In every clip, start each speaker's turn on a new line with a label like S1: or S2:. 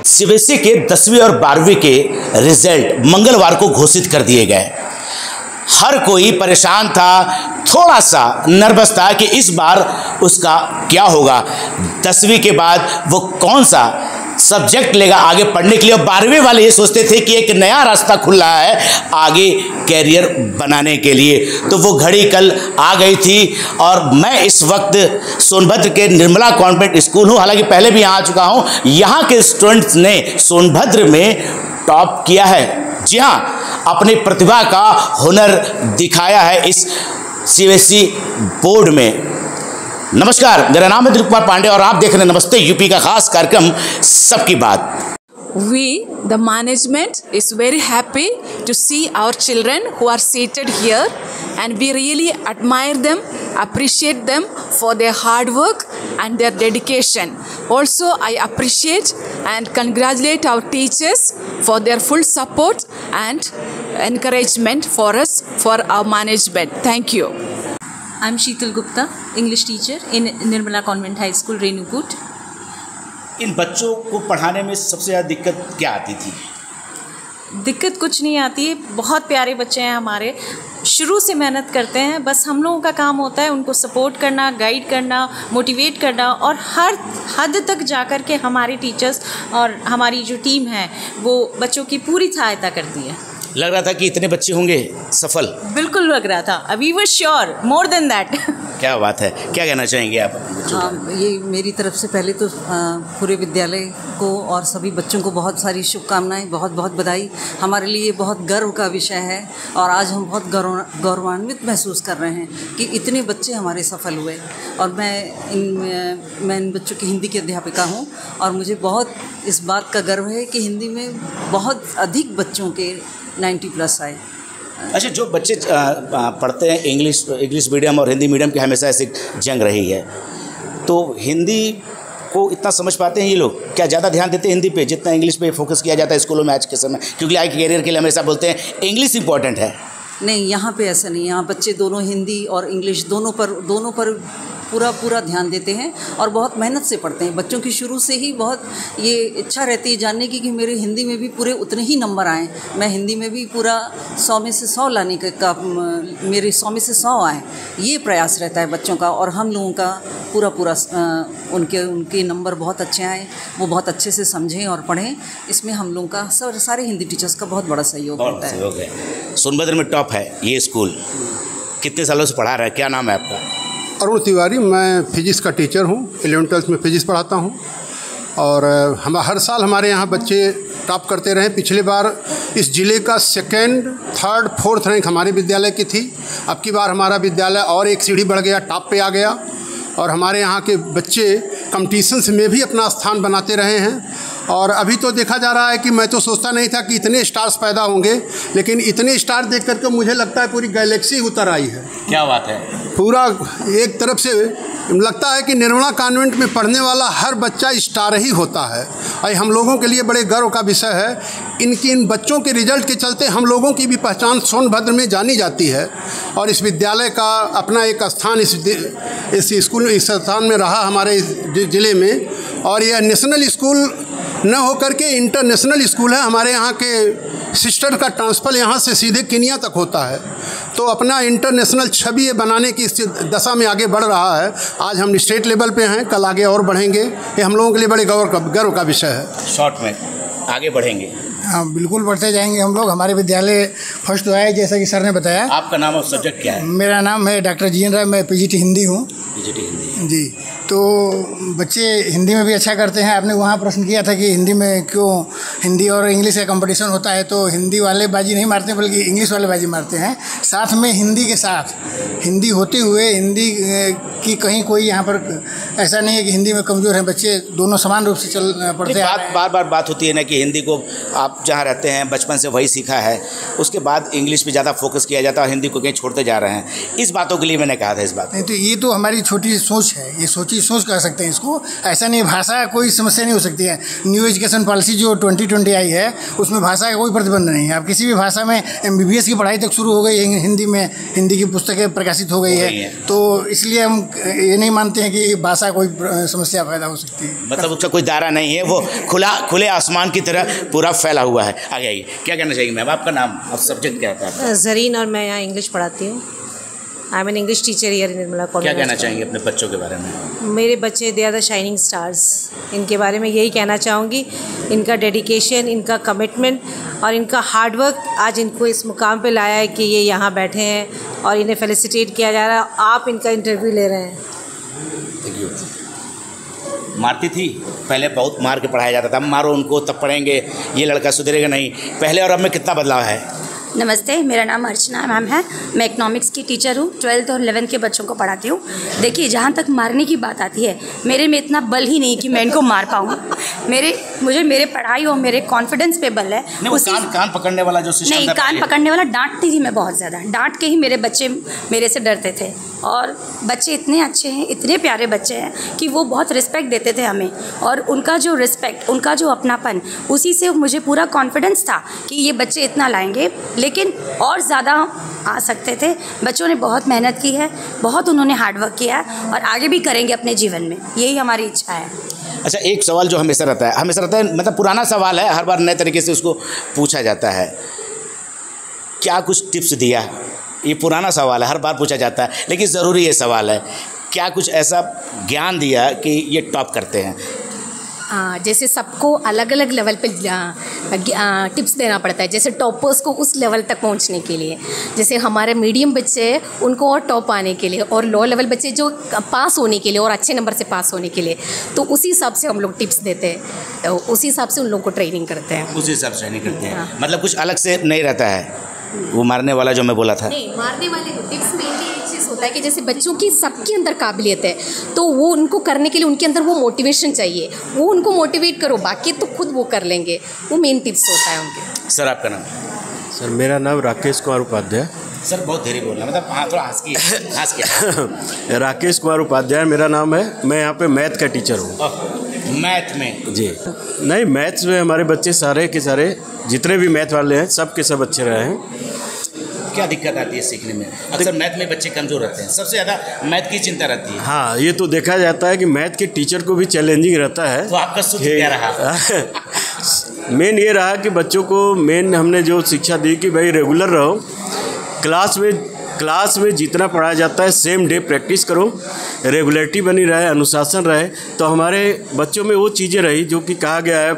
S1: CBSE के 10वीं और 12वीं के रिजल्ट मंगलवार को घोषित कर दिए गए। हर कोई परेशान था, थोड़ा सा नर्वस था कि इस बार उसका क्या होगा, 10वीं के बाद वो कौन सा सब्जेक्ट लेगा आगे पढ़ने के लिए। और 12वीं वाले ये सोचते थे कि एक नया रास्ता खुल रहा है आगे कैरियर बनाने के लिए। तो वो घड़ी कल आ गई थी और मैं इस वक्त सोनभद्र के निर्मला कॉन्वेंट स्कूल हूँ। हालांकि पहले भी यहाँ आ चुका हूँ। यहाँ के स्टूडेंट्स ने सोनभद्र में टॉप किया है। जी हाँ, अपनी प्रतिभा का हुनर दिखाया है इस सीबीएसई बोर्ड में। नमस्कार, मेरा नाम है दिलीप कुमार पांडे और आप देख रहे हैं नमस्ते यूपी का खास कार्यक्रम सबकी बात।
S2: We, the management, is very happy to see our children who are seated here, and we really admire them, appreciate them for their hard work and their dedication. Also, I appreciate and congratulate our teachers for their full support and encouragement for us, for our management. Thank you.
S3: I'm Sheetal Gupta, English teacher in Nirmala Convent High School, Renukut.
S1: इन बच्चों को पढ़ाने में सबसे ज़्यादा दिक्कत क्या आती थी?
S3: दिक्कत कुछ नहीं आती है, बहुत प्यारे बच्चे हैं हमारे, शुरू से मेहनत करते हैं। बस हम लोगों का काम होता है उनको सपोर्ट करना, गाइड करना, मोटिवेट करना, और हर हद तक जाकर के हमारे टीचर्स और हमारी जो टीम है वो बच्चों की पूरी सहायता करती है।
S1: लग रहा था कि इतने बच्चे होंगे सफल?
S3: बिल्कुल लग रहा था, we were sure, more than that.
S1: क्या बात है, क्या कहना चाहेंगे आप?
S4: ये मेरी तरफ से पहले तो पूरे विद्यालय को और सभी बच्चों को बहुत सारी शुभकामनाएं, बहुत बहुत बधाई। हमारे लिए बहुत गर्व का विषय है और आज हम बहुत गौरवान्वित महसूस कर रहे हैं कि इतने बच्चे हमारे सफल हुए। और मैं इन बच्चों की हिंदी की अध्यापिका हूँ और मुझे बहुत इस बात का गर्व है कि हिंदी में बहुत अधिक बच्चों के 90+ आए।
S1: अच्छा, जो बच्चे पढ़ते हैं इंग्लिश मीडियम और हिंदी मीडियम की हमेशा ऐसी जंग रही है, तो हिंदी को इतना समझ पाते हैं ये लोग? क्या ज़्यादा ध्यान देते हैं हिंदी पे जितना इंग्लिश पे फोकस किया जाता है स्कूलों में आज के समय? क्योंकि आगे कैरियर के लिए हमेशा बोलते हैं इंग्लिश इंपॉर्टेंट है।
S4: नहीं, यहाँ पे ऐसा नहीं। यहाँ बच्चे दोनों हिंदी और इंग्लिश दोनों पर पूरा ध्यान देते हैं और बहुत मेहनत से पढ़ते हैं। बच्चों की शुरू से ही बहुत ये इच्छा रहती है जानने की कि मेरे हिंदी में भी पूरे उतने ही नंबर आएँ, मैं हिंदी में भी पूरा 100 में से 100 लाने का मेरे 100 में से 100 आएँ, ये प्रयास रहता है बच्चों का। और हम लोगों का पूरा उनके नंबर बहुत अच्छे आए, वो बहुत अच्छे से समझें और पढ़ें। इसमें हम लोगों का सारे हिंदी टीचर्स का बहुत बड़ा सहयोग होता है।
S1: सोनभद्र में टॉप है ये स्कूल, कितने सालों से पढ़ा रहा है? क्या नाम है आपका?
S5: अरुण तिवारी। मैं फिजिक्स का टीचर हूँ, 11th-12th में फिजिक्स पढ़ाता हूँ और हर साल हमारे यहाँ बच्चे टॉप करते रहे। पिछले बार इस ज़िले का 2nd, 3rd, 4th रैंक हमारे विद्यालय की थी। अब की बार हमारा विद्यालय और एक सीढ़ी बढ़ गया, टॉप पे आ गया और हमारे यहाँ के बच्चे कंपटीशंस में भी अपना स्थान बनाते रहे हैं। और अभी तो देखा जा रहा है कि मैं तो सोचता नहीं था कि इतने स्टार्स पैदा होंगे, लेकिन इतने स्टार देख करके मुझे लगता है पूरी गैलेक्सी उतर आई है।
S1: क्या बात है। पूरा
S5: एक तरफ से लगता है कि निर्मला कॉन्वेंट में पढ़ने वाला हर बच्चा स्टार ही होता है और हम लोगों के लिए बड़े गर्व का विषय है। इन बच्चों के रिजल्ट के चलते हम लोगों की भी पहचान सोनभद्र में जानी जाती है और इस विद्यालय का अपना एक स्थान इस स्थान में रहा हमारे ज़िले में। और यह नेशनल स्कूल न होकर के इंटरनेशनल स्कूल है। हमारे यहाँ के सिस्टर का ट्रांसफ़र यहाँ से सीधे केन्या तक होता है, तो अपना इंटरनेशनल छवि बनाने की इस दशा में आगे बढ़ रहा है। आज हम स्टेट लेवल पे हैं, कल आगे और बढ़ेंगे। ये हम लोगों के लिए बड़े गर्व का विषय है।
S1: शॉर्ट में आगे बढ़ेंगे?
S6: हाँ, बिल्कुल बढ़ते जाएंगे हम लोग। हमारे विद्यालय फर्स्ट आया जैसा कि सर ने बताया।
S1: आपका नाम और सब्जेक्ट क्या है?
S6: मेरा नाम है डॉक्टर जीएन राय, मैं पीजीटी हिंदी हूँ।
S1: पीजीटी हिंदी
S6: जी। तो बच्चे हिंदी में भी अच्छा करते हैं। आपने वहाँ प्रश्न किया था कि हिंदी में क्यों हिंदी और इंग्लिश का कंपटीशन होता है, तो हिंदी वाले बाजी नहीं मारते बल्कि इंग्लिश वाले बाजी मारते हैं। साथ में हिंदी के साथ हिंदी होते हुए हिंदी की कहीं कोई यहाँ पर ऐसा नहीं है कि हिंदी में कमज़ोर हैं बच्चे, दोनों समान रूप से पढ़ते हैं।
S1: बार बात होती है ना कि हिंदी को आप जहाँ रहते हैं बचपन से वही सीखा है, उसके बाद इंग्लिश पे ज़्यादा फोकस किया जाता है और हिंदी को कहीं छोड़ते जा रहे हैं। इस बातों के लिए मैंने कहा था इस बात।
S6: नहीं, तो ये तो हमारी छोटी सोच है, ये सोच कह सकते हैं इसको। ऐसा नहीं, भाषा कोई समस्या नहीं हो सकती है। न्यू एजुकेशन पॉलिसी जो 2020 G20 आई है उसमें भाषा का कोई प्रतिबंध नहीं है। अब किसी भी भाषा में MBBS की पढ़ाई तक शुरू हो गई है, हिंदी में हिंदी की पुस्तकें प्रकाशित हो गई है, तो इसलिए हम ये नहीं मानते हैं कि भाषा कोई समस्या पैदा हो सकती है।
S1: मतलब उसका कोई दायरा नहीं है, वो खुले आसमान की तरह पूरा फैला हुआ है। आगे आइए, क्या कहना चाहिए मैम? आपका नाम और सब्जेक्ट क्या होता है?
S7: ज़रीन, और मैं यहाँ इंग्लिश पढ़ाती हूँ। I am an English teacher here in Nirmala college.
S1: क्या कहना चाहेंगे अपने बच्चों के बारे में?
S7: मेरे बच्चे they are the shining stars. इनके बारे में यही कहना चाहूँगी, इनका डेडिकेशन, इनका कमिटमेंट और इनका हार्डवर्क आज इनको इस मुकाम पे लाया है कि ये यहाँ बैठे हैं और इन्हें फेलिसिटेट किया जा रहा है। आप इनका इंटरव्यू ले रहे हैं।
S1: Thank you. मारती थी पहले, बहुत मार के पढ़ाया जाता था, मारो उनको तब पढ़ेंगे, ये लड़का सुधरेगा नहीं। पहले और अब में कितना बदलाव है?
S8: नमस्ते, मेरा नाम अर्चना मैम है। मैं इकनॉमिक्स की टीचर हूँ। 12th और 11th के बच्चों को पढ़ाती हूँ। देखिए, जहाँ तक मारने की बात आती है, मेरे में इतना बल ही नहीं कि मैं इनको मार पाऊँ। मुझे मेरे पढ़ाई और मेरे कॉन्फिडेंस पे बल है।
S1: कान पकड़ने वाला जो सिस्टम
S8: नहीं, कान पकड़ने वाला डांटती थी मैं बहुत ज़्यादा। डांट के ही मेरे बच्चे मेरे से डरते थे। और बच्चे इतने अच्छे हैं, इतने प्यारे बच्चे हैं कि वो बहुत रिस्पेक्ट देते थे हमें। और उनका जो रिस्पेक्ट, उनका जो अपनापन, उसी से मुझे पूरा कॉन्फिडेंस था कि ये बच्चे इतना लाएंगे, लेकिन और ज़्यादा आ सकते थे। बच्चों ने बहुत मेहनत की है, बहुत उन्होंने हार्डवर्क किया है और आगे भी करेंगे अपने जीवन में, यही हमारी इच्छा है।
S1: अच्छा, एक सवाल जो हमेशा रहता है, मतलब पुराना सवाल है, हर बार नए तरीके से उसको पूछा जाता है। क्या कुछ टिप्स दिया? ये पुराना सवाल है, हर बार पूछा जाता है, लेकिन ज़रूरी ये सवाल है। क्या कुछ ऐसा ज्ञान दिया कि ये टॉप करते हैं?
S9: जैसे सबको अलग अलग लेवल पे टिप्स देना पड़ता है। जैसे टॉपर्स को उस लेवल तक पहुंचने के लिए, जैसे हमारे मीडियम बच्चे हैं उनको और टॉप आने के लिए, और लो लेवल बच्चे जो पास होने के लिए और अच्छे नंबर से पास होने के लिए, तो उसी हिसाब से हम लोग टिप्स देते हैं, तो उसी हिसाब से उन लोगों को ट्रेनिंग करते हैं।
S1: उसी हिसाब से ट्रेनिंग करते हैं। मतलब कुछ अलग से नहीं रहता है, वो मारने वाला जो मैं बोला था।
S9: नहीं, मारने वाले टिप्स में ये चीज़ होता है कि जैसे बच्चों की सबके अंदर काबिलियत है, तो वो उनको करने के लिए उनके अंदर वो मोटिवेशन चाहिए, वो उनको मोटिवेट करो, बाकी तो खुद वो कर लेंगे। वो मेन टिप्स होता है उनके।
S1: सर, आपका नाम?
S10: सर, मेरा नाम राकेश कुमार उपाध्याय।
S1: सर, बहुत धीरे बोलना, मतलब हाँ, थोड़ा हंस के।
S10: राकेश कुमार उपाध्याय मेरा नाम है। मैं यहाँ पे मैथ का टीचर हूँ।
S1: मैथ में? जी
S10: नहीं, मैथ्स में हमारे बच्चे सारे के सारे जितने भी मैथ वाले हैं सब के सब अच्छे रहे हैं।
S1: क्या दिक्कत आती है सीखने में? अक्सर मैथ में बच्चे कमज़ोर रहते हैं, सबसे ज़्यादा मैथ की चिंता रहती है।
S10: हाँ, ये तो देखा जाता है कि मैथ के टीचर को भी चैलेंजिंग रहता है।
S1: तो आपका सूत्र क्या रहा?
S10: मेन ये रहा कि बच्चों को हमने जो शिक्षा दी कि भाई रेगुलर रहो, क्लास में जितना पढ़ाया जाता है सेम डे प्रैक्टिस करो, रेगुलरिटी बनी रहे, अनुशासन रहे। तो हमारे बच्चों में वो चीज़ें रही जो कि कहा गया है,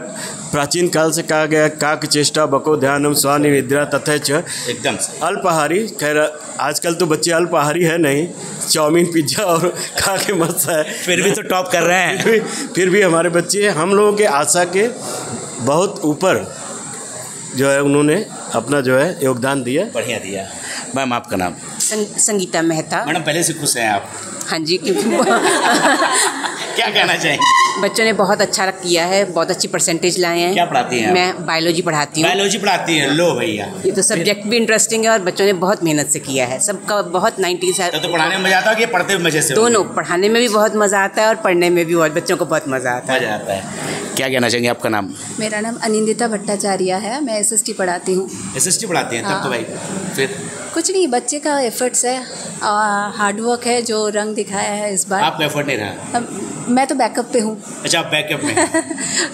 S10: प्राचीन काल से कहा गया, काक चेष्टा बको ध्यानम स्वानि निद्रा तथैच।
S1: एकदम से
S10: अल्पाहारी। खैर आजकल तो बच्चे अल्पाहारी है नहीं, चाउमीन पिज्ज़ा और खा के मस्त है,
S1: फिर भी तो टॉप कर रहे हैं।
S10: फिर भी हमारे बच्चे हम लोगों के आशा के बहुत ऊपर जो है उन्होंने अपना जो है योगदान दिया।
S1: बढ़िया दिया। मैम, आपका नाम?
S11: संगीता मेहता।
S1: मैडम, पहले से खुश हैं आप?
S11: हाँ जी, क्योंकि
S1: क्या कहना चाहेंगे?
S11: बच्चों ने बहुत अच्छा किया है, बहुत अच्छी परसेंटेज लाए हैं।
S1: क्या पढ़ाती हैं?
S11: मैं बायोलॉजी पढ़ाती हूँ।
S1: बायोलॉजी पढ़ाती हैं? लो भैया,
S11: ये तो सब्जेक्ट भी इंटरेस्टिंग है और बच्चों ने बहुत मेहनत से किया है। सबका बहुत 90 है।
S1: तो पढ़ाने में मज़ा आता है कि पढ़ते हुए मज़े से?
S11: दोनों, पढ़ाने में भी बहुत मज़ा आता है और पढ़ने में भी बच्चों को बहुत मज़ा आता
S1: है। क्या कहना चाहेंगे? आपका नाम?
S12: मेरा नाम अनिंदिता भट्टाचार्य है। मैं SST पढ़ाती हूँ।
S1: SST पढ़ाती हैं? तब तो भाई फिर
S12: कुछ नहीं, बच्चे का एफर्ट्स है, हार्डवर्क है जो रंग दिखाया है इस बार।
S1: आपका एफर्ट नहीं रहा?
S12: मैं तो बैकअप पे हूँ।
S1: अच्छा, आप बैकअप में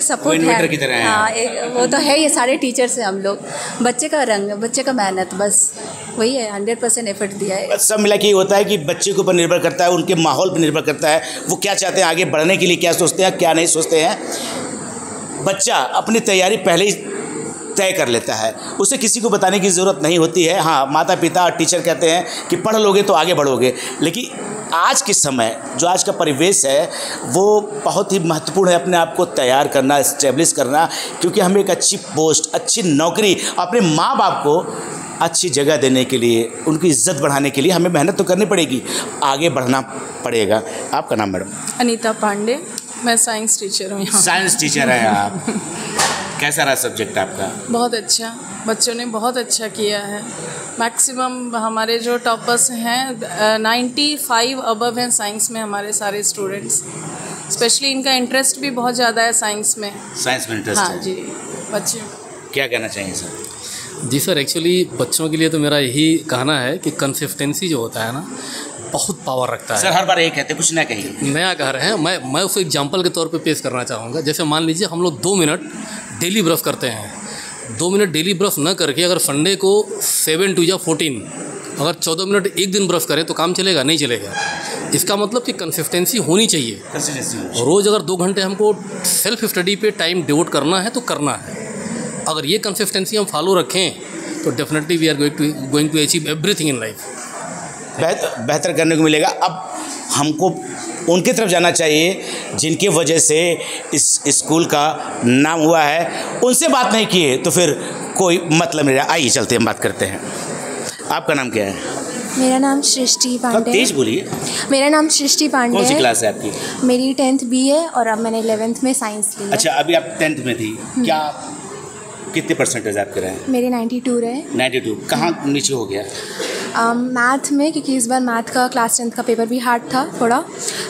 S12: सपोर्ट
S1: इन्वर्टर की तरह है।
S12: हाँ, वो तो है, ये सारे टीचर्स हैं हम लोग। बच्चे का रंग, बच्चे का मेहनत, बस वही है। 100% एफर्ट दिया है।
S1: सब मिला के होता है कि बच्चे के ऊपर निर्भर करता है, उनके माहौल पर निर्भर करता है, वो क्या चाहते हैं, आगे बढ़ने के लिए क्या सोचते हैं, क्या नहीं सोचते हैं। बच्चा अपनी तैयारी पहले ही तय कर लेता है, उसे किसी को बताने की ज़रूरत नहीं होती है। हाँ, माता पिता और टीचर कहते हैं कि पढ़ लोगे तो आगे बढ़ोगे, लेकिन आज के समय जो आज का परिवेश है वो बहुत ही महत्वपूर्ण है, अपने आप को तैयार करना, इस्टेब्लिश करना, क्योंकि हमें एक अच्छी पोस्ट, अच्छी नौकरी, अपने माँ बाप को अच्छी जगह देने के लिए, उनकी इज्जत बढ़ाने के लिए हमें मेहनत तो करनी पड़ेगी, आगे बढ़ना पड़ेगा। आपका नाम मैडम?
S2: अनीता पांडे। मैं साइंस टीचर हूँ।
S1: साइंस टीचर हैं आप? कैसा रहा सब्जेक्ट आपका?
S2: बहुत अच्छा, बच्चों ने बहुत अच्छा किया है। मैक्सिमम हमारे जो टॉपर्स हैं 95 अबव हैं साइंस में हमारे सारे स्टूडेंट्स। स्पेशली इनका इंटरेस्ट भी बहुत ज़्यादा है साइंस में।
S1: साइंस में इंटरेस्ट
S2: हाँ
S1: है?
S2: जी। बच्चों।
S1: क्या कहना चाहिए सर?
S13: जी सर, एक्चुअली बच्चों के लिए तो मेरा यही कहना है कि कंसिस्टेंसी जो होता है ना, बहुत पावर रखता है।
S1: सर हर बार एक कहते कुछ ना कहिए।
S13: नया कह रहे हैं, मैं उसको एग्जांपल के तौर पे पेश करना चाहूँगा। जैसे मान लीजिए हम लोग 2 मिनट डेली ब्रश करते हैं, 2 मिनट डेली ब्रश न करके अगर संडे को 7 2 या 14 अगर 14 मिनट एक दिन ब्रश करें तो काम चलेगा? नहीं चलेगा। इसका मतलब कि कंसिस्टेंसी होनी चाहिए। रोज़ अगर 2 घंटे हमको सेल्फ स्टडी पे टाइम डिवोट करना है तो करना है। अगर ये कंसिस्टेंसी हम फॉलो रखें तो definitely we are going to achieve everything in life.
S1: बेहतर करने को मिलेगा। अब हमको उनकी तरफ जाना चाहिए जिनकी वजह से इस स्कूल का नाम हुआ है। उनसे बात नहीं किए तो फिर कोई मतलब नहीं रहा। आइए चलते हम बात करते हैं। आपका नाम क्या है?
S14: मेरा नाम सृष्टि पांडे।
S1: तेज बोलिए।
S14: मेरा नाम सृष्टि पांडे है।
S1: कौन सी क्लास है आपकी?
S14: मेरी 10th B है और अब मैंने 11th में साइंस ली है।
S1: अच्छा, अभी आप 10th में थी। क्या कितने परसेंटेज आपके रहे?
S14: मेरे 92 रहे।
S1: 92। कहाँ नीचे हो गया?
S14: मैथ में, क्योंकि इस बार मैथ का क्लास 10th का पेपर भी हार्ड था थोड़ा,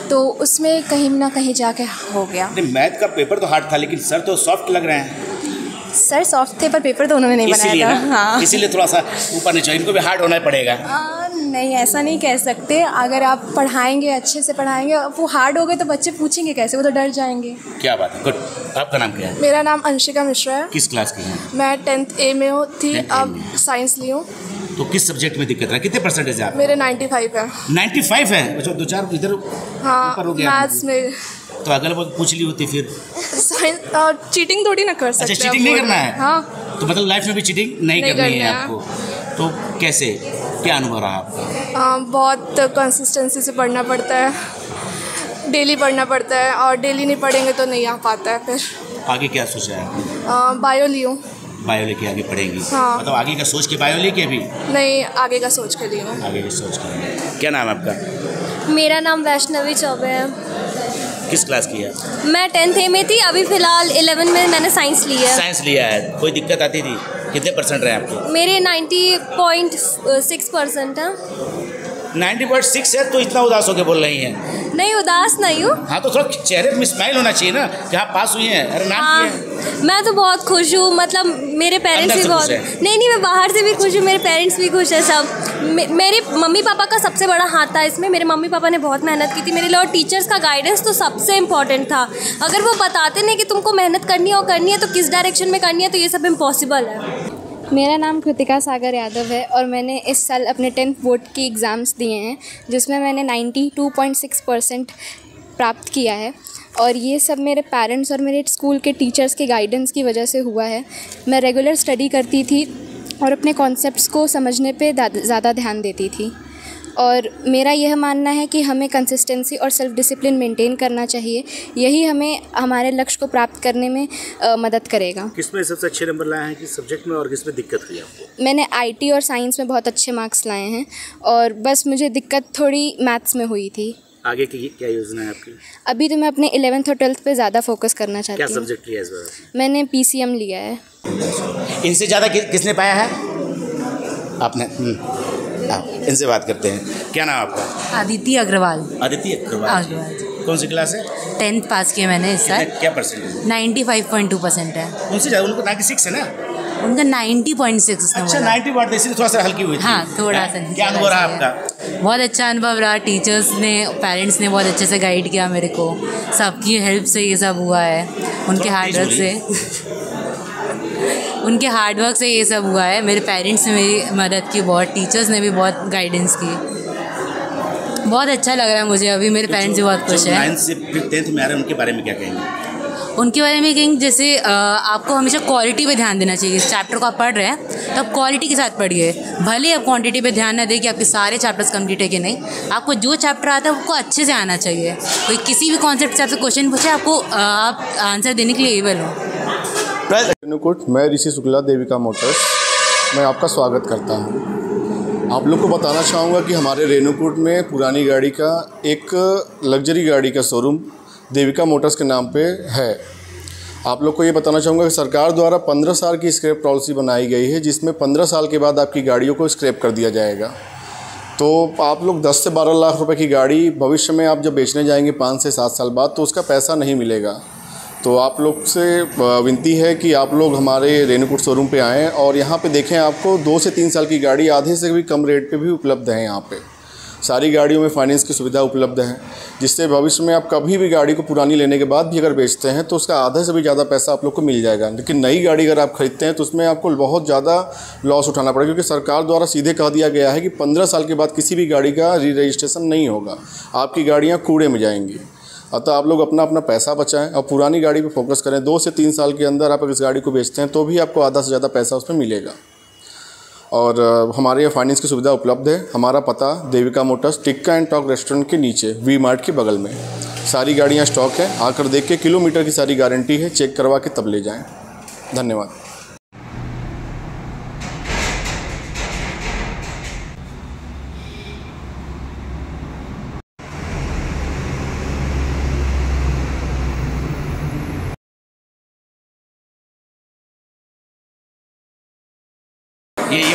S14: तो उसमें कहीं ना कहीं जाके हो गया।
S1: नहीं, मैथ का पेपर तो हार्ड था लेकिन सर तो सॉफ्ट लग रहे हैं।
S14: सर सॉफ्ट थे पर पेपर तो उन्होंने नहीं बनाया था। हाँ,
S1: इसीलिए थोड़ा सा ऊपर नीचे, इनको भी हार्ड होना पड़ेगा।
S14: नहीं, ऐसा नहीं कह सकते। अगर आप पढ़ाएंगे, अच्छे से पढ़ाएंगे, वो हार्ड हो गए तो बच्चे पूछेंगे कैसे, वो तो डर जाएंगे।
S1: क्या बात है, गुड। आपका नाम क्या है?
S14: मेरा नाम अंशिका मिश्रा है।
S1: किस क्लास की हैं?
S14: मैं 10th A में थी, अब साइंस ली हूँ।
S1: तो किस सब्जेक्ट में दिक्कत है? कितने परसेंटेज है?
S14: मेरे 95 है।
S1: 95 है? अच्छा, 2-4 इधर ऊपर हो गया।
S14: मैथ्स में
S1: तो अगल बगल पूछ ली होती फिर।
S14: साइंस चीटिंग थोड़ी ना कर सकते।
S1: अच्छा, चीटिंग नहीं करना है?
S14: हाँ।
S1: तो मतलब लाइफ में भी चीटिंग नहीं करनी है आपको। तो कैसे, क्या अनुभव रहा आपका?
S14: बहुत कंसिस्टेंसी से पढ़ना पड़ता है, डेली पढ़ना पड़ता है, और डेली नहीं पढ़ेंगे तो नहीं आ पाता है। फिर
S1: आगे क्या सोचा है आपने?
S14: बायो ली हूँ।
S1: बायो लेके आगे पढ़ेंगी?
S14: हाँ।
S1: मतलब आगे का सोच के बायो लेके भी?
S14: नहीं, आगे का सोच के ली हूँ।
S1: आगे का सोच के। क्या नाम है आपका?
S15: मेरा नाम वैष्णवी चौबे है।
S1: किस क्लास की है?
S15: मैं 10th A में थी, अभी फ़िलहाल 11 में मैंने साइंस ली है।
S1: साइंस लिया है। कोई दिक्कत आती थी? कितने परसेंट रहे आपके?
S15: मेरे 90.6% है।
S1: 90.6 है तो इतना उदास होकर बोल रही हैं?
S15: नहीं, उदास नहीं हूँ।
S1: हाँ, तो थोड़ा चेहरे में स्माइल होना चाहिए ना कि हाँ पास हुई हैं। अरे नाम
S15: हाँ, मैं तो बहुत खुश हूँ। मतलब मेरे पेरेंट्स भी बहुत, नहीं, मैं बाहर से भी खुश हूँ, मेरे पेरेंट्स भी खुश है सब। मेरे मम्मी पापा का सबसे बड़ा हाथ था इसमें। मेरे मम्मी पापा ने बहुत मेहनत की थी मेरे लिए, और टीचर्स का गाइडेंस तो सबसे इम्पॉर्टेंट था। अगर वो बताते नहीं कि तुमको मेहनत करनी है और करनी है तो किस डायरेक्शन में करनी है, तो ये सब इम्पॉसिबल है।
S14: मेरा नाम कृतिका सागर यादव है और मैंने इस साल अपने 10th बोर्ड की एग्ज़ाम्स दिए हैं, जिसमें मैंने 92.6% प्राप्त किया है। और ये सब मेरे पेरेंट्स और मेरे स्कूल के टीचर्स के गाइडेंस की वजह से हुआ है। मैं रेगुलर स्टडी करती थी और अपने कॉन्सेप्ट्स को समझने पे ज़्यादा ध्यान देती थी। और मेरा यह मानना है कि हमें कंसिस्टेंसी और सेल्फ डिसिप्लिन मेंटेन करना चाहिए। यही हमें हमारे लक्ष्य को प्राप्त करने में मदद करेगा।
S1: किसमें सबसे अच्छे नंबर लाए हैं, किस सब्जेक्ट में, और किसमें दिक्कत हुई आपको?
S14: मैंने IT और साइंस में बहुत अच्छे मार्क्स लाए हैं, और बस मुझे दिक्कत थोड़ी मैथ्स में हुई थी।
S1: आगे की क्या योजना है आपकी?
S14: अभी तो मैं अपने 11th और 12th पे ज़्यादा फोकस करना चाहती हूँ।
S1: क्या सब्जेक्ट लिया है इस बार?
S14: मैंने PCM लिया है।
S1: इनसे ज़्यादा किसने पाया है? आपने? इनसे बात करते हैं। क्या नाम आपका?
S16: आदित्य अग्रवाल।
S1: आदित्य अग्रवाल। कौन सी क्लास है?
S16: 10th पास किया मैंने इस साल।
S1: क्या परसेंटेज?
S16: 95.2% है।
S1: उनसे ज़्यादा, उनको 96 है ना?
S16: उनका 90.6।
S1: अच्छा, 90 इसलिए थोड़ा सा हल्की हुई थी।
S16: हाँ, थोड़ा सा।
S1: क्या अनुभव रहा आपका?
S16: बहुत अच्छा अनुभव रहा। टीचर्स ने, पेरेंट्स ने बहुत अच्छे से गाइड किया मेरे को। सबकी हेल्प से ये सब हुआ है, उनके हार्डवर्क से। उनके हार्डवर्क से ये सब हुआ है। मेरे पेरेंट्स ने मेरी मदद की बहुत, टीचर्स ने भी बहुत गाइडेंस की। बहुत अच्छा लग रहा है मुझे अभी। मेरे पेरेंट्स भी बहुत खुश हैं।
S1: 9th से 10th में आ रहे हैं, उनके बारे में क्या कहेंगे?
S16: उनके बारे में कहेंगे जैसे आपको हमेशा क्वालिटी पे ध्यान देना चाहिए। इस चैप्टर को आप पढ़ रहे हैं तो आप क्वालिटी के साथ पढ़िए। भले आप क्वांटिटी पे ध्यान ना दें कि आपके सारे चैप्टर्स कंप्लीट है कि नहीं, आपको जो चैप्टर आता है आपको अच्छे से आना चाहिए। कोई किसी भी कॉन्सेप्ट से आपसे क्वेश्चन पूछे, आपको आप आंसर देने के लिए एबल हो।
S17: रेणुकूट, मैं ऋषि शुक्ला, देविका मोटर्स, मैं आपका स्वागत करता हूं। आप लोग को बताना चाहूँगा कि हमारे रेणुकूट में पुरानी गाड़ी का एक लग्जरी गाड़ी का शोरूम देविका मोटर्स के नाम पे है। आप लोग को ये बताना चाहूँगा कि सरकार द्वारा 15 साल की स्क्रैप पॉलिसी बनाई गई है, जिसमें 15 साल के बाद आपकी गाड़ियों को स्क्रैप कर दिया जाएगा। तो आप लोग 10 से 12 लाख रुपए की गाड़ी भविष्य में आप जब बेचने जाएंगे 5 से 7 साल बाद, तो उसका पैसा नहीं मिलेगा। तो आप लोग से विनती है कि आप लोग हमारे रेनूकूट शोरूम पे आएँ और यहाँ पे देखें, आपको 2 से 3 साल की गाड़ी आधे से भी कम रेट पे भी उपलब्ध है। यहाँ पे सारी गाड़ियों में फाइनेंस की सुविधा उपलब्ध है, जिससे भविष्य में आप कभी भी गाड़ी को पुरानी लेने के बाद भी अगर बेचते हैं तो उसका आधे से भी ज़्यादा पैसा आप लोग को मिल जाएगा। लेकिन नई गाड़ी अगर आप खरीदते हैं तो उसमें आपको बहुत ज़्यादा लॉस उठाना पड़ेगा, क्योंकि सरकार द्वारा सीधे कह दिया गया है कि 15 साल के बाद किसी भी गाड़ी का री रजिस्ट्रेशन नहीं होगा, आपकी गाड़ियाँ कूड़े में जाएंगी। अतः आप लोग अपना अपना पैसा बचाएं और पुरानी गाड़ी पे फोकस करें। 2 से 3 साल के अंदर आप अगर इस गाड़ी को बेचते हैं तो भी आपको आधा से ज़्यादा पैसा उसमें मिलेगा। और हमारे यहाँ फाइनेंस की सुविधा उपलब्ध है। हमारा पता Devika Motors tikka and talk restaurant के नीचे वी मार्ट के बगल में। सारी गाड़ियाँ स्टॉक है, आकर देख के किलोमीटर की सारी गारंटी है, चेक करवा के तब ले जाएँ। धन्यवाद।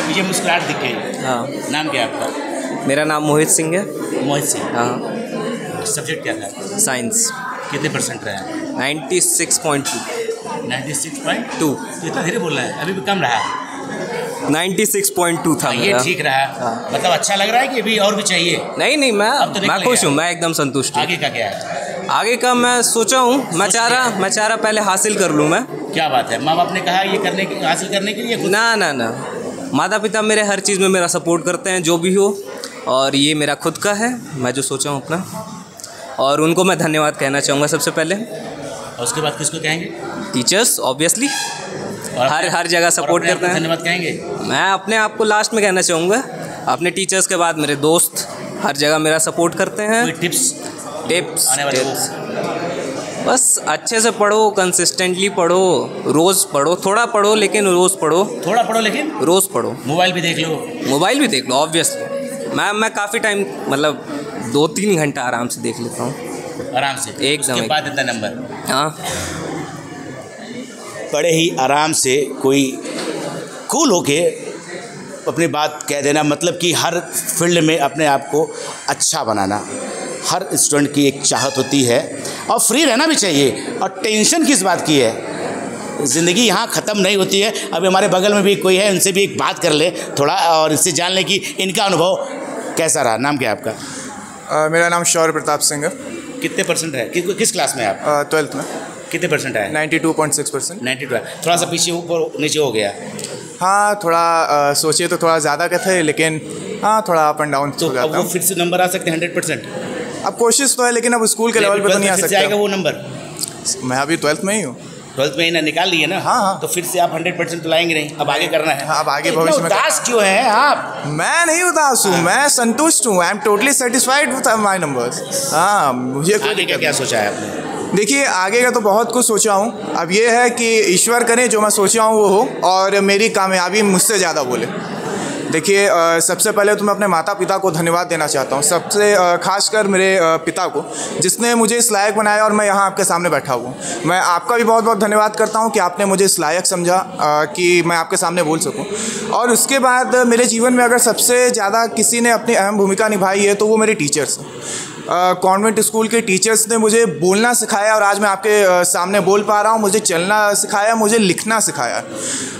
S1: ये मुस्कुराहट दिख गई।
S18: हाँ।
S1: नाम क्या है आपका?
S18: मेरा नाम मोहित सिंह है।
S1: मोहित सिंह।
S18: हाँ।
S1: सब्जेक्ट क्या था?
S18: साइंस।
S1: कितने % रहा?
S18: 96.2।
S1: 96.2? इतना धीरे बोल रहा है, अभी भी कम रहा।
S18: 96.2 था
S1: ये ठीक रहा।
S18: हाँ।
S1: मतलब अच्छा लग रहा है कि अभी और भी चाहिए?
S18: नहीं, मैं खुश हूँ, मैं एकदम संतुष्ट हूँ।
S1: आगे का क्या है?
S18: आगे का मैं सोचा हूँ, मैं चाह रहा पहले हासिल कर लूँ मैं।
S1: क्या बात है, माँ बाप ने कहा ये हासिल करने के लिए?
S18: ना, माता पिता मेरे हर चीज़ में मेरा सपोर्ट करते हैं, जो भी हो। और ये मेरा खुद का है, मैं जो सोचा हूँ अपना, और उनको मैं धन्यवाद कहना चाहूँगा सबसे पहले।
S1: और उसके बाद किसको कहेंगे?
S18: टीचर्स ऑब्वियसली, हर जगह सपोर्ट करते हैं।
S1: धन्यवाद कहेंगे?
S18: मैं अपने आप को लास्ट में कहना चाहूँगा। अपने टीचर्स के बाद मेरे दोस्त हर जगह मेरा सपोर्ट करते हैं।
S1: कोई टिप्स?
S18: बस अच्छे से पढ़ो, कंसिस्टेंटली पढ़ो, रोज़ पढ़ो, थोड़ा पढ़ो लेकिन रोज़ पढ़ो।
S1: थोड़ा पढ़ो लेकिन रोज़
S18: पढ़ो।
S1: मोबाइल भी देख लो ऑब्वियसली। मैं काफ़ी टाइम, मतलब 2-3 घंटा आराम से देख लेता हूँ। आराम से?
S18: एकदम।
S1: उसके बाद इतना नंबर?
S18: हाँ।
S1: बड़े ही आराम से कोई कूल होके अपनी बात कह देना, मतलब कि हर फील्ड में अपने आप को अच्छा बनाना हर स्टूडेंट की एक चाहत होती है, और फ्री रहना भी चाहिए। और टेंशन किस बात की है, ज़िंदगी यहाँ ख़त्म नहीं होती है। अभी हमारे बगल में भी कोई है, उनसे भी एक बात कर ले थोड़ा, और इससे जान ले कि इनका अनुभव कैसा रहा। नाम क्या है आपका?
S19: मेरा नाम शौर्य प्रताप सिंह है।
S1: कितने % है? किस क्लास में आप?
S19: 12th में।
S1: कितने % है?
S19: 92.6%।
S1: 92। थोड़ा सा पीछे ऊपर नीचे हो गया?
S19: हाँ, थोड़ा सोचिए तो थोड़ा ज़्यादा का था, लेकिन हाँ थोड़ा अप एंड डाउन हो जाता है।
S1: वो फिर से नंबर आ सकते हैं 100%?
S19: अब कोशिश तो है, लेकिन अब स्कूल के लेवल पे तो नहीं आ सकता।
S1: जाएगा वो नंबर?
S19: मैं अभी 12th में ही हूँ।
S1: 12th में ही ना निकाल लिए ना? हाँ। तो फिर से आप 100% तो लाएंगे नहीं, अब आगे करना है।
S19: हाँ, अब आगे भविष्य में।
S1: उदास क्यों है आप?
S19: मैं नहीं उदास हूँ, मैं संतुष्ट हूँ। I am totally satisfied with my numbers. हाँ, मुझे
S1: आगे का क्या सोचा है आपने?
S19: देखिए, आगे का तो बहुत कुछ सोचा हूँ। अब ये है कि ईश्वर करे जो मैं सोचा हूँ वो हो, और मेरी कामयाबी मुझसे ज़्यादा बोले। देखिए, सबसे पहले तो मैं अपने माता पिता को धन्यवाद देना चाहता हूँ, सबसे खासकर मेरे पिता को, जिसने मुझे इस लायक बनाया और मैं यहाँ आपके सामने बैठा हुआ हूँ। मैं आपका भी बहुत बहुत धन्यवाद करता हूँ कि आपने मुझे इस लायक समझा कि मैं आपके सामने बोल सकूँ। और उसके बाद मेरे जीवन में अगर सबसे ज़्यादा किसी ने अपनी अहम भूमिका निभाई है तो वो मेरे टीचर्स हैं। कॉन्वेंट स्कूल के टीचर्स ने मुझे बोलना सिखाया, और आज मैं आपके सामने बोल पा रहा हूँ। मुझे चलना सिखाया, मुझे लिखना सिखाया।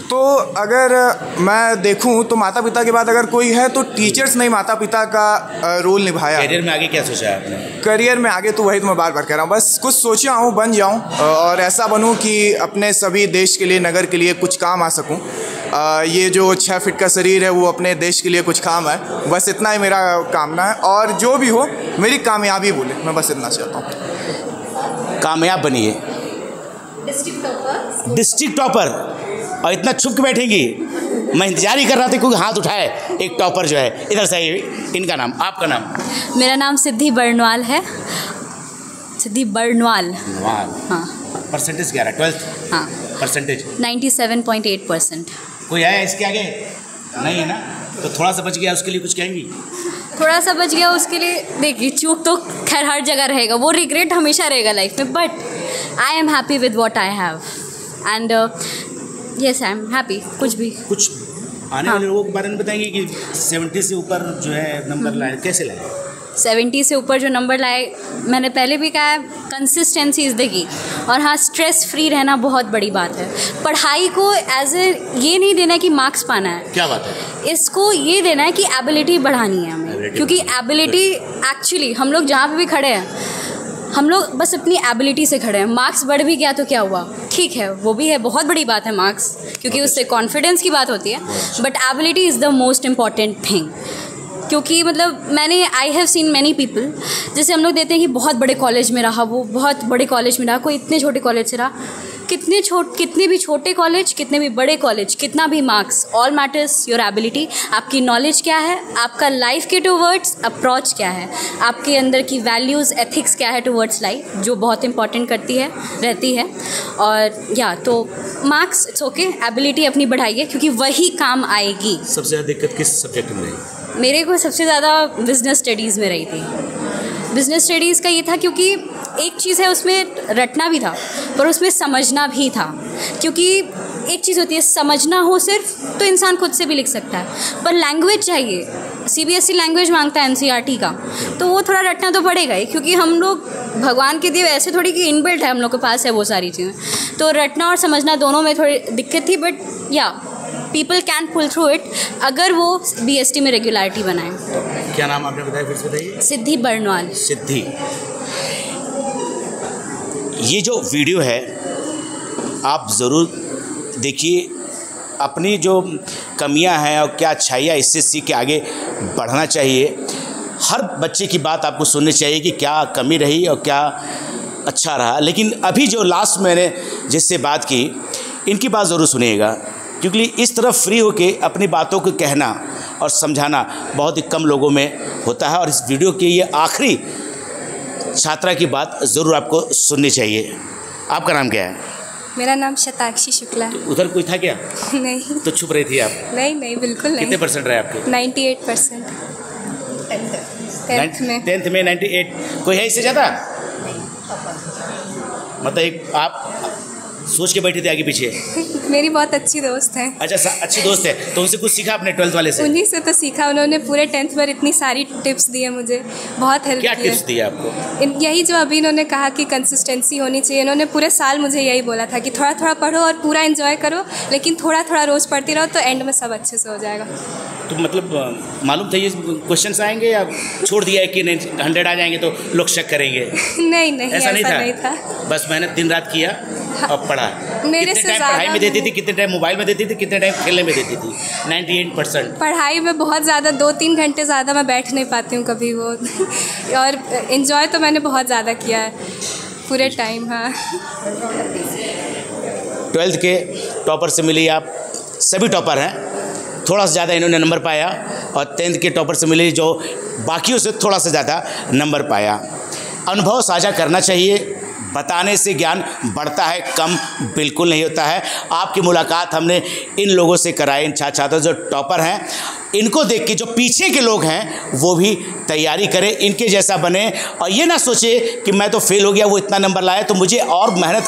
S19: तो अगर मैं देखूं तो माता पिता के बाद अगर कोई है तो टीचर्स ने माता पिता का रोल निभाया।
S1: करियर में आगे क्या सोचा है आपने?
S19: करियर में आगे तो वही तो मैं बार बार कह रहा हूँ, बस कुछ सोचा हूँ, बन जाऊँ और ऐसा बनूँ कि अपने सभी देश के लिए, नगर के लिए कुछ काम आ सकूँ। ये जो 6 फीट का शरीर है वो अपने देश के लिए कुछ काम है, बस इतना ही मेरा कामना है। और जो भी हो मेरी कामयाबी बोले, मैं बस इतना चाहता हूँ।
S1: कामयाब बनिए। डिस्ट्रिक्ट टॉपर, और इतना छुप के बैठेंगी। मैं इंतजार ही कर रहा था कोई हाथ उठाए, एक टॉपर जो है। इधर से इनका नाम, आपका नाम?
S20: मेरा नाम सिद्धि बर्नवाल है। सिद्धि बर्नवाल। हाँ।
S1: परसेंटेज क्या रहा? 12th?
S20: हाँ।
S1: परसेंटेज
S20: 97.8%।
S1: कोई आया इसके आगे? नहीं है ना? तो थोड़ा सा बच गया, उसके लिए कुछ कहेंगी?
S20: थोड़ा सा बच गया उसके लिए, देखिए चूक तो खैर हर जगह रहेगा, वो रिग्रेट हमेशा रहेगा लाइफ में, but I am happy with what I have and yes I am happy. कुछ
S1: आने वाले लोगों के बारे में बताएंगे कि 70 से ऊपर जो है नंबर लाए, कैसे लाए?
S20: 70 से ऊपर जो नंबर लाए, मैंने पहले भी कहा है, कंसिस्टेंसी इज़ द की। और हाँ, स्ट्रेस फ्री रहना बहुत बड़ी बात है। पढ़ाई को एज ए ये नहीं देना है कि मार्क्स पाना है,
S1: क्या बात है,
S20: इसको ये देना है कि एबिलिटी बढ़ानी है हमें, क्योंकि एबिलिटी एक्चुअली हम लोग जहाँ पे भी खड़े हैं, हम लोग बस अपनी एबिलिटी से खड़े हैं। मार्क्स बढ़ भी गया तो क्या हुआ, ठीक है, वो भी है, बहुत बड़ी बात है मार्क्स, क्योंकि उससे कॉन्फिडेंस की बात होती है, but ability is the most important thing. क्योंकि मतलब मैंने I have seen many people, जैसे हम लोग देते हैं कि बहुत बड़े कॉलेज में रहा, वो बहुत बड़े कॉलेज में रहा, कोई इतने छोटे कॉलेज से रहा, कितने भी छोटे कॉलेज, कितने भी बड़े कॉलेज, कितना भी marks, all matters your ability. आपकी नॉलेज क्या है, आपका लाइफ के टूवर्ड्स अप्रोच क्या है, आपके अंदर की वैल्यूज़ एथिक्स क्या है टूवर्ड्स लाइफ, जो बहुत इंपॉर्टेंट रहती है। और या तो मार्क्स इट्स ओके, एबिलिटी अपनी बढ़ाइए, क्योंकि वही काम आएगी।
S1: सबसे ज़्यादा दिक्कत किस सब्जेक्ट में रही?
S20: मेरे को सबसे ज़्यादा बिज़नेस स्टडीज़ में रही थी। बिज़नेस स्टडीज़ का ये था क्योंकि एक चीज़ है, उसमें रटना भी था पर उसमें समझना भी था। क्योंकि एक चीज़ होती है समझना हो सिर्फ तो इंसान खुद से भी लिख सकता है, पर लैंग्वेज चाहिए, CBSE लैंग्वेज मांगता है NCERT का, तो वो थोड़ा रटना तो पड़ेगा ही, क्योंकि हम लोग भगवान के दिए ऐसे थोड़ी कि इनबिल्ट है हम लोग के पास है वो सारी चीज़ें, तो रटना और समझना दोनों में थोड़ी दिक्कत थी। But yeah people can pull through it अगर वो BST में रेगुलरिटी बनाएं।
S1: क्या नाम आपने बताया, फिर से बताइए?
S20: सिद्धि बर्नवाल।
S1: सिद्धि, ये जो वीडियो है आप ज़रूर देखिए, अपनी जो कमियां हैं और क्या अच्छाइयाँ, इससे सीख के आगे बढ़ना चाहिए। हर बच्चे की बात आपको सुननी चाहिए कि क्या कमी रही और क्या अच्छा रहा। लेकिन अभी जो लास्ट मैंने जिससे बात की, इनकी बात ज़रूर सुनिएगा, क्योंकि इस तरह फ्री होके अपनी बातों को कहना और समझाना बहुत ही कम लोगों में होता है। और इस वीडियो की ये आखिरी छात्रा की बात ज़रूर आपको सुननी चाहिए। आपका नाम क्या है?
S21: मेरा नाम शताक्षी शुक्ला है।
S1: उधर कोई था क्या?
S21: नहीं।
S1: तो छुप रही थी आप?
S21: नहीं बिल्कुल नहीं।
S1: कितने परसेंट रहे आपके?
S21: 98%।
S1: 10th में 98। कोई है इससे ज़्यादा? मतलब एक आप सोच के बैठे थे आगे पीछे?
S21: मेरी बहुत अच्छी दोस्त है।
S1: अच्छा, अच्छी दोस्त है, तो उनसे कुछ सीखा आपने 12th वाले से?
S21: उन्हीं से तो सीखा, उन्होंने पूरे 10th पर इतनी सारी टिप्स दी है मुझे, बहुत हेल्प की है।
S1: क्या टिप्स दी आपको?
S21: यही जो अभी इन्होंने कहा कि कंसिस्टेंसी होनी चाहिए, इन्होंने पूरे साल मुझे यही बोला था कि थोड़ा थोड़ा पढ़ो और पूरा एंजॉय करो, लेकिन थोड़ा थोड़ा रोज़ पढ़ती रहो तो एंड में सब अच्छे से हो जाएगा।
S1: तो मतलब मालूम था ये क्वेश्चंस आएंगे या छोड़ दिया है कि नहीं 100 आ जाएंगे तो लोग शक करेंगे?
S21: नहीं ऐसा नहीं था।
S1: बस मैंने दिन रात किया और पढ़ा।
S21: मेरे
S1: कितने
S21: से
S1: टाइम पढ़ाई में देती थी, कितने टाइम मोबाइल में देती थी, कितने टाइम खेलने में देती थी? 98%।
S21: पढ़ाई में बहुत ज़्यादा 2-3 घंटे ज़्यादा मैं बैठ नहीं पाती हूँ कभी वो और इन्जॉय तो मैंने बहुत ज़्यादा किया है पूरे टाइम। हाँ,
S1: 12th के टॉपर से मिली आप, सभी टॉपर हैं, थोड़ा सा ज़्यादा इन्होंने नंबर पाया, और 10th के टॉपर से मिली जो बाकियों से थोड़ा सा ज़्यादा नंबर पाया। अनुभव साझा करना चाहिए, बताने से ज्ञान बढ़ता है, कम बिल्कुल नहीं होता है। आपकी मुलाकात हमने इन लोगों से कराई, इन छात्र छात्रों जो टॉपर हैं, इनको देख के जो पीछे के लोग हैं वो भी तैयारी करें, इनके जैसा बने, और ये ना सोचे कि मैं तो फेल हो गया, वो इतना नंबर लाया तो मुझे और मेहनत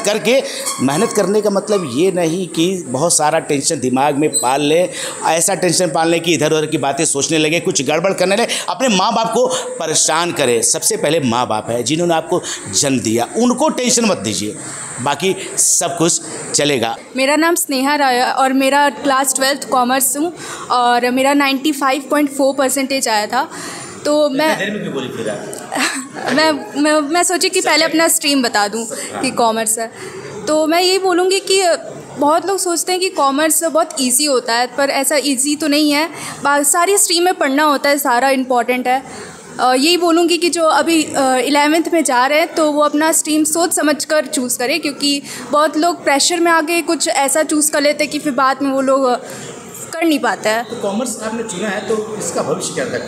S1: करने का मतलब ये नहीं कि बहुत सारा टेंशन दिमाग में पाल ले, ऐसा टेंशन पालने की इधर उधर की बातें सोचने लगे, कुछ गड़बड़ करने लगे, अपने माँ बाप को परेशान करें। सबसे पहले माँ बाप है जिन्होंने आपको जन्म दिया, उनको टेंशन मत दीजिए, बाकी सब कुछ चलेगा।
S21: मेरा नाम स्नेहा राय है और मेरा क्लास 12th कॉमर्स हूँ और मेरा 95.4% आया था। तो मैं सोची कि पहले अपना स्ट्रीम बता दूँ कि कॉमर्स है। तो मैं यही बोलूँगी कि बहुत लोग सोचते हैं कि कॉमर्स बहुत इजी होता है, पर ऐसा इजी तो नहीं है। सारी स्ट्रीम में पढ़ना होता है, सारा इम्पॉर्टेंट है। यही बोलूँगी कि जो अभी 11th में जा रहे हैं तो वो अपना स्ट्रीम सोच समझ कर चूज़ करें, क्योंकि बहुत लोग प्रेशर में आके कुछ ऐसा चूज़ कर लेते हैं कि फिर बाद में वो लोग कर नहीं पाते हैं।
S1: तो कॉमर्स आपने चुना है तो इसका भविष्य क्या है?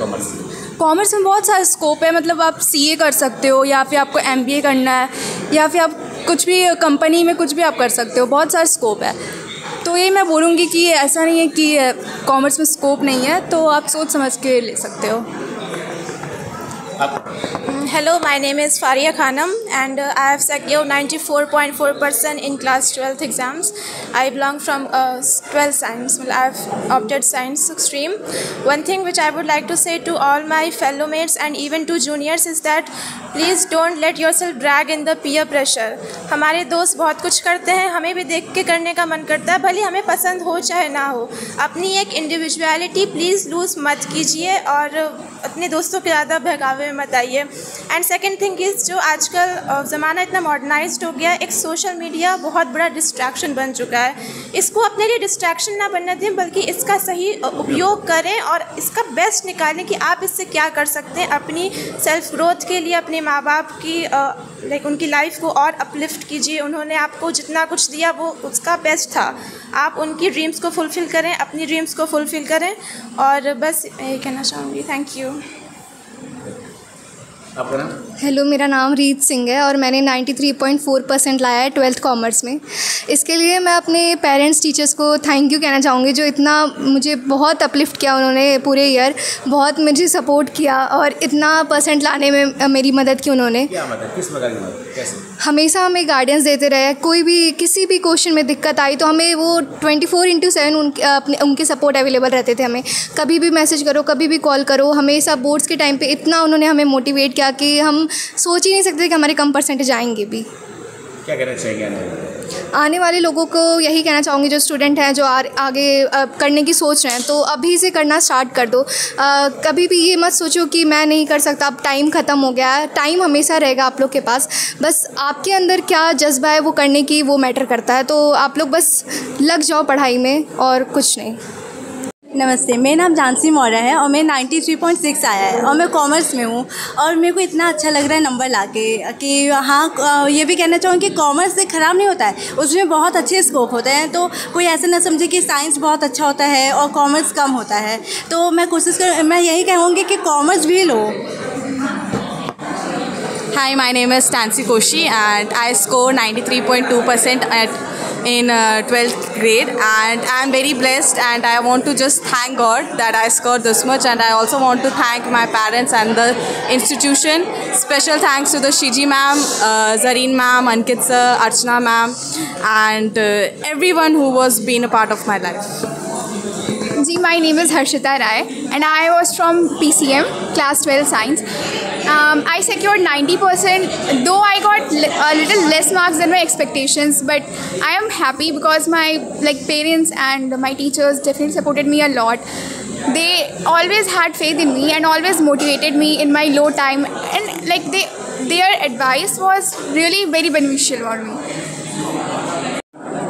S21: कॉमर्स में बहुत सारा स्कोप है, मतलब आप CA कर सकते हो, या फिर आपको MBA करना है, या फिर आप कुछ भी कंपनी में कुछ भी आप कर सकते हो, बहुत सारा स्कोप है। तो ये मैं बोलूँगी कि ऐसा नहीं है कि कॉमर्स में स्कोप नहीं है, तो आप सोच समझ के ले सकते हो।
S22: Hello, my name is Faria Khanam and I have secured 94.4% in class 12th exams. I belong from 12th science. Well, I've opted science stream. One thing which I would like to say to all my fellow mates and even to juniors is that please don't let yourself drag in the peer pressure. हमारे दोस्त बहुत कुछ करते हैं, हमें भी देख के करने का मन करता है, भले हमें पसंद हो चाहे ना हो. अपनी एक इंडिविजुअलिटी प्लीज़ लूज़ मत कीजिए और अपने दोस्तों के ज़्यादा बहकावे में मत आइए. एंड सेकेंड थिंग इज़ जो आजकल ज़माना इतना मॉडर्नाइज्ड हो गया, एक सोशल मीडिया बहुत बड़ा डिस्ट्रैक्शन बन चुका है. इसको अपने लिए डिस्ट्रैक्शन ना बनने दें, बल्कि इसका सही उपयोग करें और इसका बेस्ट निकालें कि आप इससे क्या कर सकते हैं अपनी सेल्फ ग्रोथ के लिए. अपने माँ बाप की लाइक उनकी लाइफ को और अपलिफ्ट कीजिए. उन्होंने आपको जितना कुछ दिया वो उसका बेस्ट था. आप उनकी ड्रीम्स को फुलफ़िल करें, अपनी ड्रीम्स को फुलफ़िल करें. और बस यही कहना चाहूँगी. Thank you.
S1: आपका नाम?
S14: हेलो, मेरा नाम रीत सिंह है और मैंने 93.4% लाया है 12th कॉमर्स में. इसके लिए मैं अपने पेरेंट्स टीचर्स को थैंक यू कहना चाहूँगी, जो इतना मुझे बहुत अपलिफ्ट किया. उन्होंने पूरे ईयर बहुत मुझे सपोर्ट किया और इतना परसेंट लाने में मेरी मदद की. उन्होंने
S1: क्या मदद, किस प्रकार की मदद, कैसे?
S14: हमेशा हमें गाइडेंस देते रहे. कोई भी किसी भी क्वेश्चन में दिक्कत आई तो हमें वो 24/7 उनके सपोर्ट अवेलेबल रहते थे. हमें कभी भी मैसेज करो, कभी भी कॉल करो. हमेशा बोर्ड्स के टाइम पे इतना उन्होंने हमें मोटिवेट किया कि हम सोच ही नहीं सकते कि हमारे कम परसेंटेज आएंगे भी.
S1: क्या कहना चाहिए
S14: आने वाले लोगों को? यही कहना चाहूँगी जो स्टूडेंट हैं, जो आगे करने की सोच रहे हैं, तो अभी से करना स्टार्ट कर दो. कभी भी ये मत सोचो कि मैं नहीं कर सकता, अब टाइम ख़त्म हो गया है. टाइम हमेशा रहेगा आप लोग के पास. बस आपके अंदर क्या जज्बा है वो करने की, वो मैटर करता है. तो आप लोग बस लग जाओ पढ़ाई में और कुछ नहीं.
S3: नमस्ते, मेरा नाम जानसी मौर्य है और मेरा 93.6 आया है और मैं कॉमर्स में हूँ. और मेरे को इतना अच्छा लग रहा है नंबर लाके कि हाँ, ये भी कहना चाहूँगी कि कॉमर्स से ख़राब नहीं होता है, उसमें बहुत अच्छे स्कोप होते हैं. तो कोई ऐसा ना समझे कि साइंस बहुत अच्छा होता है और कॉमर्स कम होता है. तो मैं यही कहूँगी कि कॉमर्स भी लो.
S4: Hi, my name is Tansi Koshi and I scored 93.2% in 12th grade, and I am very blessed and I want to just thank God that I scored this much. And I also want to thank my parents and the institution. Special thanks to the Shiji ma'am, Zareen ma'am, Ankit sir, Archana ma'am, and everyone who was been a part of my life.
S23: Ji, my name is Harshita Rai and I was from PCM class 12 science. I secured 90%, though I got a little less marks than my expectations, but I am happy because my parents and my teachers definitely supported me a lot. They always had faith in me and always motivated me in my low time, and their advice was really very beneficial for me.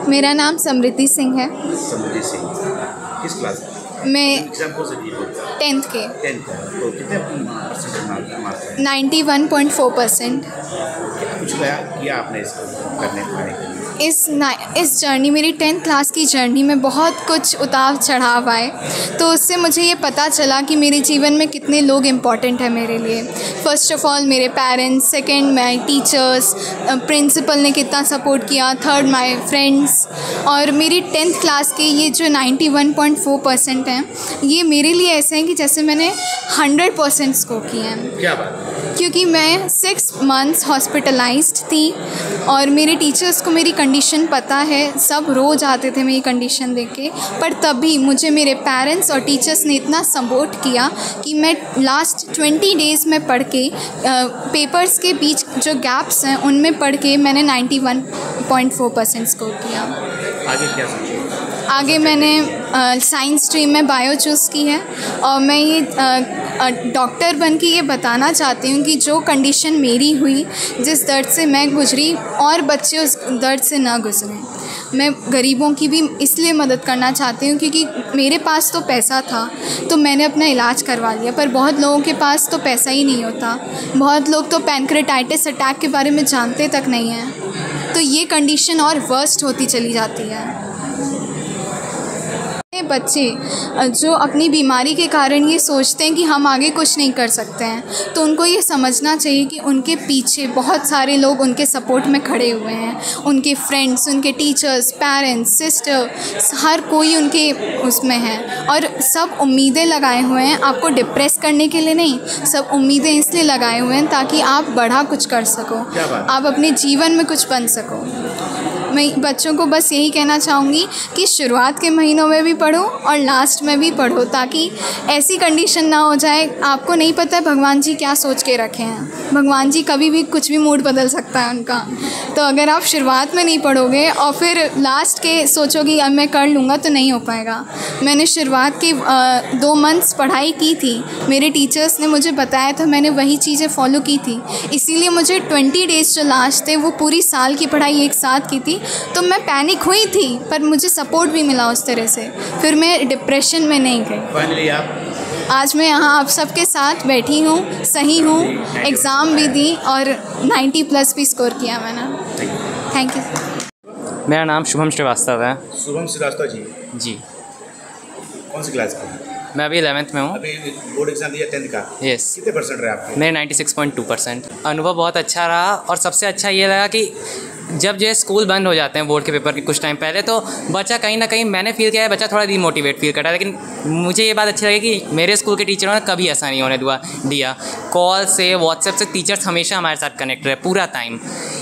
S4: मेरा नाम समृति सिंह है.
S1: समृति सिंह किस class?
S4: मैं
S1: exam कौन से दिए?
S4: 10th के.
S1: 10th तो कितने परसेंटेज मार्क्स?
S4: 91.4%.
S1: कुछ किया आपने इसको करने के लिए?
S4: इस जर्नी, मेरी 10th क्लास की जर्नी में बहुत कुछ उतार चढ़ाव आए, तो उससे मुझे ये पता चला कि मेरे जीवन में कितने लोग इम्पॉर्टेंट हैं मेरे लिए. फ़र्स्ट ऑफ़ ऑल मेरे parents, second my teachers, principal ने कितना सपोर्ट किया, थर्ड माय फ्रेंड्स. और मेरी 10th क्लास के ये जो 91.4% हैं, ये मेरे लिए ऐसे हैं कि जैसे मैंने 100% स्कोर किए हैं.
S1: क्या बात?
S4: क्योंकि मैं 6 months हॉस्पिटलाइज्ड थी और मेरे टीचर्स को मेरी कंडीशन पता है. सब रोज़ आते थे मेरी कंडीशन देख के, पर तभी मुझे मेरे पेरेंट्स और टीचर्स ने इतना सपोर्ट किया कि मैं लास्ट 20 days में पढ़ के पेपर्स के बीच जो गैप्स हैं उनमें पढ़ के मैंने 91.4% स्कोर किया.
S1: आगे क्या सोचा?
S4: आगे मैंने साइंस स्ट्रीम में बायो चूज़ की है और मैं ये डॉक्टर बन के ये बताना चाहती हूँ कि जो कंडीशन मेरी हुई, जिस दर्द से मैं गुजरी, और बच्चे उस दर्द से ना गुजरें. मैं गरीबों की भी इसलिए मदद करना चाहती हूँ क्योंकि मेरे पास तो पैसा था तो मैंने अपना इलाज करवा लिया, पर बहुत लोगों के पास तो पैसा ही नहीं होता. बहुत लोग तो पैनक्रेटाइटिस अटैक के बारे में जानते तक नहीं हैं, तो ये कंडीशन और वर्स्ट होती चली जाती है. बच्चे जो अपनी बीमारी के कारण ये सोचते हैं कि हम आगे कुछ नहीं कर सकते हैं, तो उनको ये समझना चाहिए कि उनके पीछे बहुत सारे लोग उनके सपोर्ट में खड़े हुए हैं। उनके फ्रेंड्स, उनके टीचर्स, पेरेंट्स, सिस्टर, हर कोई उनके उसमें है और सब उम्मीदें लगाए हुए हैं आपको डिप्रेस करने के लिए नहीं, सब उम्मीदें इसलिए लगाए हुए हैं ताकि आप बड़ा कुछ कर सको, आप अपने जीवन में कुछ बन सको। मैं बच्चों को बस यही कहना चाहूँगी कि शुरुआत के महीनों में भी पढ़ो और लास्ट में भी पढ़ो, ताकि ऐसी कंडीशन ना हो जाए। आपको नहीं पता है भगवान जी क्या सोच के रखे हैं, भगवान जी कभी भी कुछ भी मूड बदल सकता है उनका। तो अगर आप शुरुआत में नहीं पढ़ोगे और फिर लास्ट के सोचोगे अब मैं कर लूँगा, तो नहीं हो पाएगा। मैंने शुरुआत के 2 मंथ्स पढ़ाई की थी, मेरे टीचर्स ने मुझे बताया था, मैंने वही चीज़ें फॉलो की थी, इसीलिए मुझे 20 डेज़ जो लास्ट थे वो पूरी साल की पढ़ाई एक साथ की थी। तो मैं पैनिक हुई थी पर मुझे सपोर्ट भी मिला उस तरह से, फिर मैं डिप्रेशन में नहीं गई।
S1: फाइनली आप
S4: आज मैं यहाँ आप सबके साथ बैठी हूँ, सही हूँ, एग्ज़ाम भी दी और 90+ भी स्कोर किया मैंने। Thank you.
S5: मेरा नाम शुभम श्रीवास्तव है।
S1: शुभम श्रीवास्तव जी।
S5: जी।
S1: कौन सी क्लास का?
S5: मैं अभी 11th में हूँ।
S1: अभी बोर्ड एग्जाम दिया 10th का?
S5: यस।
S1: कितने % रहे आपके?
S5: मेरे 96.2%। अनुभव बहुत अच्छा रहा और सबसे अच्छा ये लगा कि जब जो स्कूल बंद हो जाते हैं बोर्ड के पेपर के कुछ टाइम पहले, तो बच्चा कहीं ना कहीं, मैंने फील किया है बच्चा थोड़ा डिमोटिवेट फील कर रहा है, लेकिन मुझे ये बात अच्छी लगी कि मेरे स्कूल के टीचरों ने कभी ऐसा नहीं होने दिया। कॉल से, व्हाट्सएप से टीचर्स हमेशा हमारे साथ कनेक्ट रहे पूरा टाइम।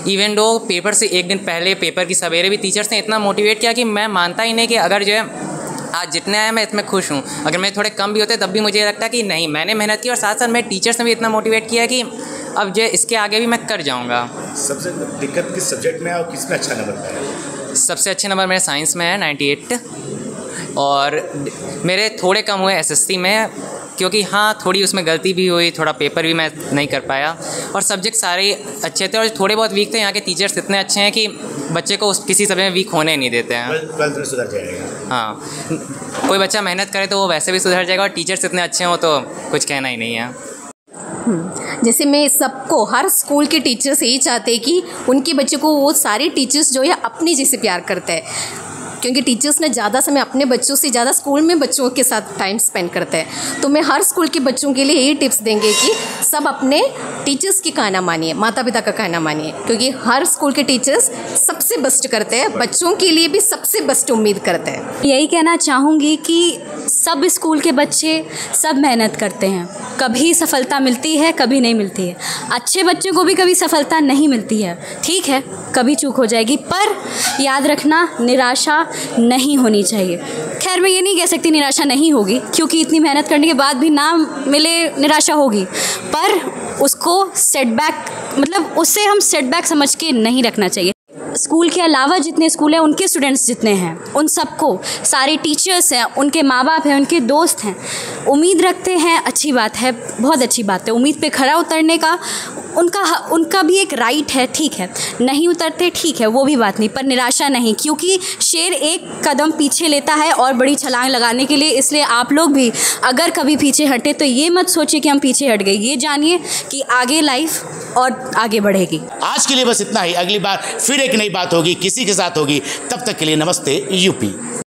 S5: इवन दो पेपर से एक दिन पहले, पेपर की सवेरे भी टीचर्स ने इतना मोटिवेट किया कि मैं मानता ही नहीं कि अगर जो है आज जितने आए मैं इसमें खुश हूँ, अगर मैं थोड़े कम भी होते तब भी मुझे ये लगता कि नहीं, मैंने मेहनत की और साथ साथ मेरे टीचर्स ने भी इतना मोटिवेट किया कि अब जो इसके आगे भी मैं कर जाऊँगा।
S1: सबसे दिक्कत किस सब्जेक्ट में है और किस में अच्छा नंबर पाया?
S5: सबसे अच्छे नंबर मेरे साइंस में है 98 और मेरे थोड़े कम हुए SSC में, क्योंकि हाँ थोड़ी उसमें गलती भी हुई, थोड़ा पेपर भी मैं नहीं कर पाया और सब्जेक्ट सारे अच्छे थे और थोड़े बहुत वीक थे। यहाँ के टीचर्स इतने अच्छे हैं कि बच्चे को किसी सब्जेक्ट में वीक होने नहीं देते हैं।
S1: 12th में सुधर जाएगा।
S5: हाँ, कोई बच्चा मेहनत करे तो वो वैसे भी सुधर जाएगा और टीचर्स इतने अच्छे हों तो कुछ कहना ही नहीं है।
S9: जैसे मैं सबको, हर स्कूल के टीचर्स यही चाहते हैं कि उनके बच्चे को वो सारे टीचर्स जो है अपने जैसे प्यार करते हैं, क्योंकि टीचर्स ने ज़्यादा समय अपने बच्चों से ज़्यादा स्कूल में बच्चों के साथ टाइम स्पेंड करते हैं। तो मैं हर स्कूल के बच्चों के लिए यही टिप्स देंगे कि सब अपने टीचर्स की कहना मानिए, माता पिता का कहना मानिए, क्योंकि हर स्कूल के टीचर्स सबसे बेस्ट करते हैं, बच्चों के लिए भी सबसे बेस्ट उम्मीद करते हैं।
S20: यही कहना चाहूँगी कि सब स्कूल के बच्चे सब मेहनत करते हैं, कभी सफलता मिलती है, कभी नहीं मिलती है। अच्छे बच्चों को भी कभी सफलता नहीं मिलती है, ठीक है, कभी चूक हो जाएगी, पर याद रखना निराशा नहीं होनी चाहिए। खैर मैं ये नहीं कह सकती निराशा नहीं होगी, क्योंकि इतनी मेहनत करने के बाद भी ना मिले निराशा होगी, पर उसको सेटबैक, मतलब उससे हम सेटबैक समझ के नहीं रखना चाहिए। स्कूल के अलावा जितने स्कूल हैं, उनके स्टूडेंट्स जितने हैं, उन सबको, सारे टीचर्स हैं, उनके माँ बाप हैं, उनके दोस्त हैं, उम्मीद रखते हैं, अच्छी बात है, बहुत अच्छी बात है। उम्मीद पे खरा उतरने का उनका भी एक राइट है, ठीक है, नहीं उतरते ठीक है, वो भी बात नहीं, पर निराशा नहीं, क्योंकि शेर एक कदम पीछे लेता है और बड़ी छलांग लगाने के लिए। इसलिए आप लोग भी अगर कभी पीछे हटे तो ये मत सोचिए कि हम पीछे हट गए, ये जानिए कि आगे लाइफ और आगे बढ़ेगी।
S1: आज के लिए बस इतना ही, अगली बार फिर एक नई बात होगी, किसी के साथ होगी। तब तक के लिए नमस्ते यूपी।